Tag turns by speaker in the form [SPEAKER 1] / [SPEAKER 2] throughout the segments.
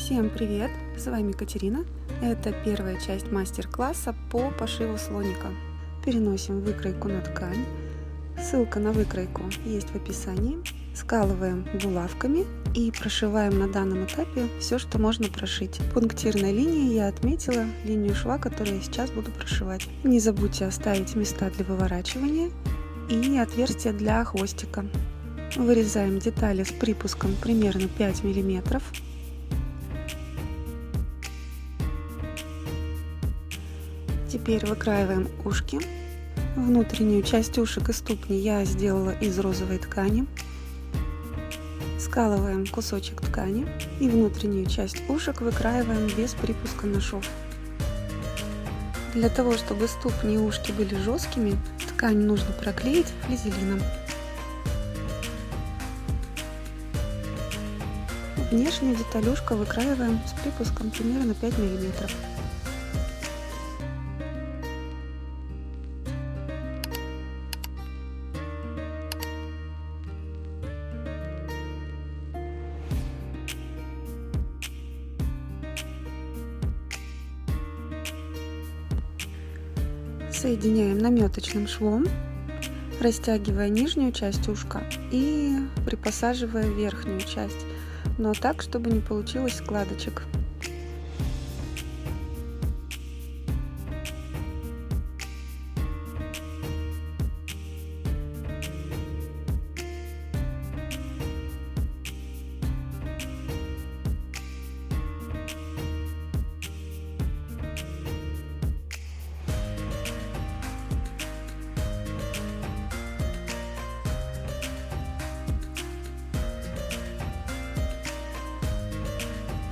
[SPEAKER 1] Всем привет! С вами Катерина. Это первая часть мастер-класса по пошиву слоника. Переносим выкройку на ткань. Ссылка на выкройку есть в описании. Скалываем булавками и прошиваем на данном этапе все, что можно прошить. Пунктирной линией я отметила линию шва, которую я сейчас буду прошивать. Не забудьте оставить места для выворачивания и отверстия для хвостика. Вырезаем детали с припуском примерно 5 мм. Теперь выкраиваем ушки. Внутреннюю часть ушек и ступни я сделала из розовой ткани. Скалываем кусочек ткани и внутреннюю часть ушек выкраиваем без припуска на шов. Для того, чтобы ступни и ушки были жесткими, ткань нужно проклеить флизелином. Внешнюю деталюшку выкраиваем с припуском примерно 5 мм. Соединяем наметочным швом, растягивая нижнюю часть ушка и припосаживая верхнюю часть, но так, чтобы не получилось складочек.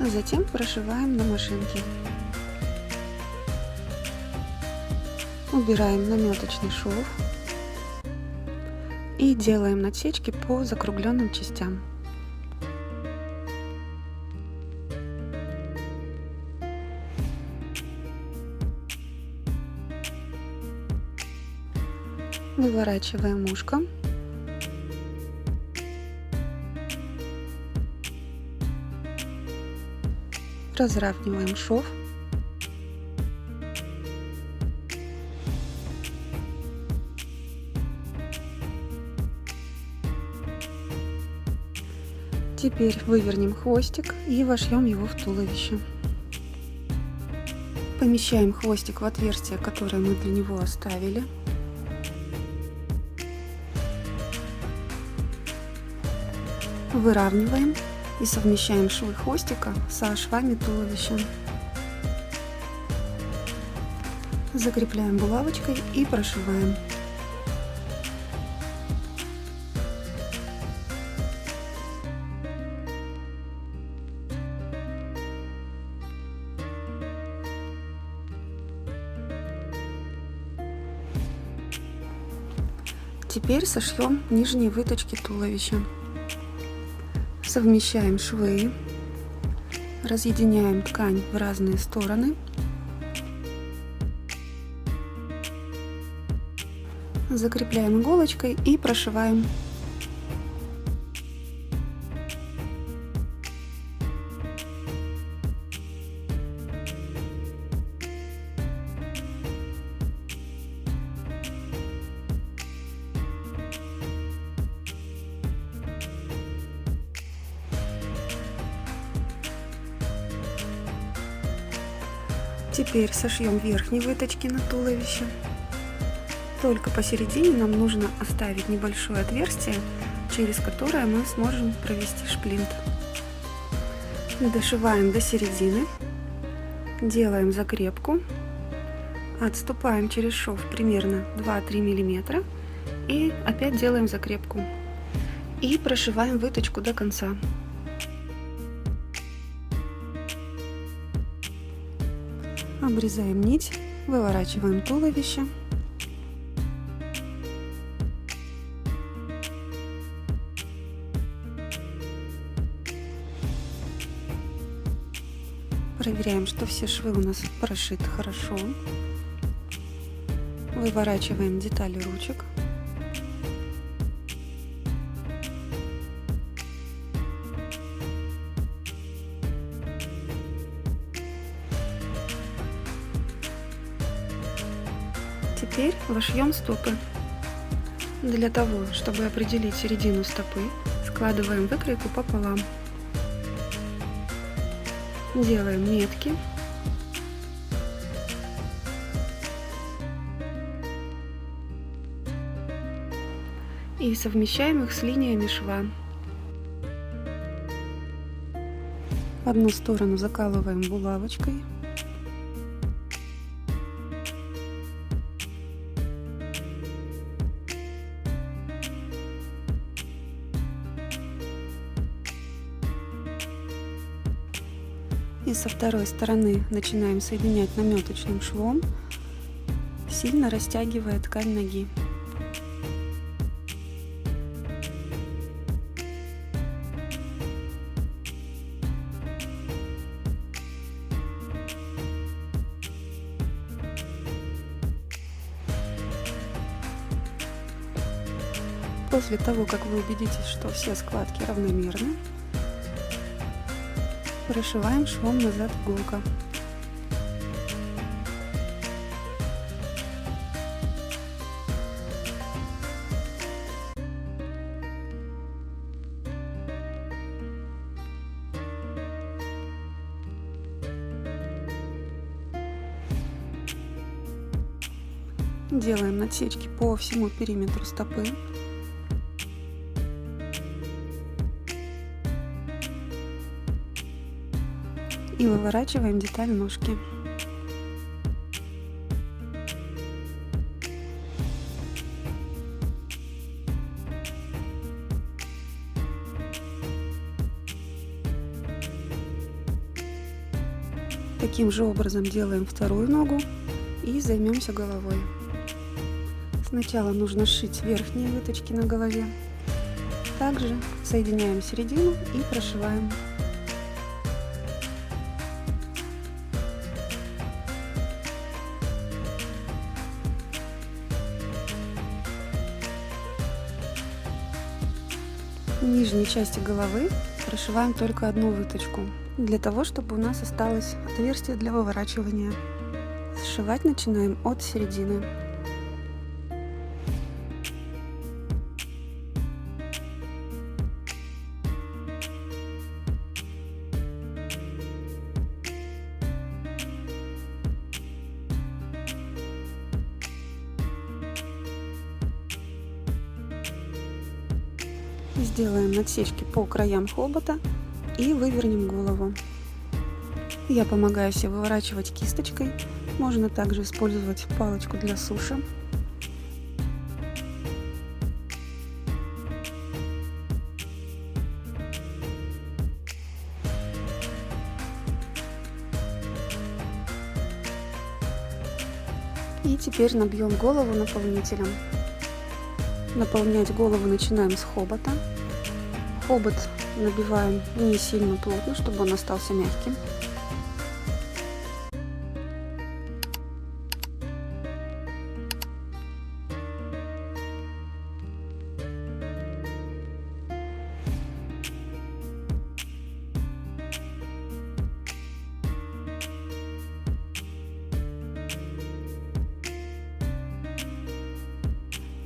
[SPEAKER 1] Затем прошиваем на машинке. Убираем наметочный шов и делаем насечки по закругленным частям. Выворачиваем ушко. Разравниваем шов. Теперь вывернем хвостик и вошьем его в туловище. Помещаем хвостик в отверстие, которое мы для него оставили. Выравниваем и совмещаем швы хвостика со швами туловища. Закрепляем булавочкой и прошиваем. Теперь сошьем нижние выточки туловища. Совмещаем швы, разъединяем ткань в разные стороны, закрепляем иголочкой и прошиваем. Теперь сошьем верхние выточки на туловище. Только посередине нам нужно оставить небольшое отверстие, через которое мы сможем провести шплинт. Дошиваем до середины, делаем закрепку, отступаем через шов примерно 2-3 мм и опять делаем закрепку. И прошиваем выточку до конца. Обрезаем нить, выворачиваем туловище. Проверяем, что все швы у нас прошиты хорошо. Выворачиваем детали ручек. Теперь вошьем стопы. Для того, чтобы определить середину стопы, складываем выкройку пополам. Делаем метки. И совмещаем их с линиями шва. Одну сторону закалываем булавочкой. И со второй стороны начинаем соединять наметочным швом, сильно растягивая ткань ноги. После того, как вы убедитесь, что все складки равномерны, прошиваем швом назад иголка. Делаем надсечки по всему периметру стопы. И выворачиваем деталь ножки. Таким же образом делаем вторую ногу и займемся головой. Сначала нужно сшить верхние выточки на голове. Также соединяем середину и прошиваем. В нижней части головы прошиваем только одну выточку, для того, чтобы у нас осталось отверстие для выворачивания. Сшивать начинаем от середины. Сделаем надсечки по краям хобота и вывернем голову. Я помогаю себе выворачивать кисточкой. Можно также использовать палочку для суши. И теперь набьем голову наполнителем. Наполнять голову начинаем с хобота. Хобот набиваем не сильно плотно, чтобы он остался мягким.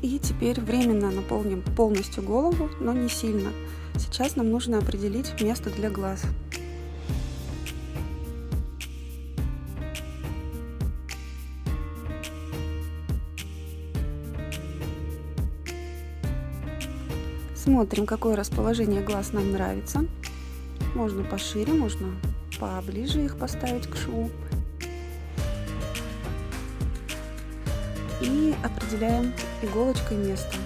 [SPEAKER 1] И теперь временно наполним полностью голову, но не сильно. Сейчас нам нужно определить место для глаз. Смотрим, какое расположение глаз нам нравится. Можно пошире, можно поближе их поставить к шву. И определяем иголочкой место.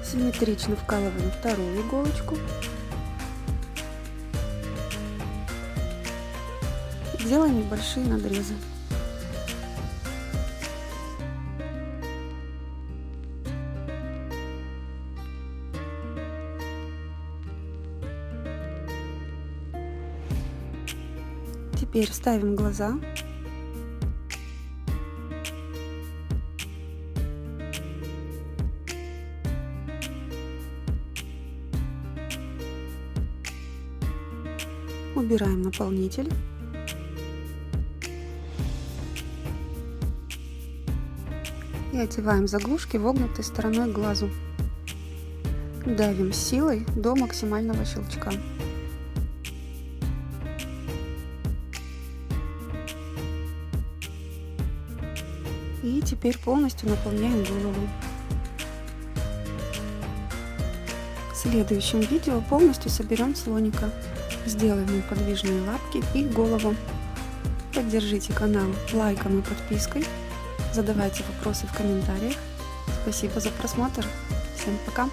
[SPEAKER 1] Симметрично вкалываем вторую иголочку. Делаем небольшие надрезы. Теперь ставим глаза. Убираем наполнитель. и одеваем заглушки вогнутой стороной к глазу. Давим силой до максимального щелчка. И теперь полностью наполняем голову. В следующем видео полностью соберем слоника. Сделаем ему подвижные лапки и голову. Поддержите канал лайком и подпиской. Задавайте вопросы в комментариях. Спасибо за просмотр. Всем пока!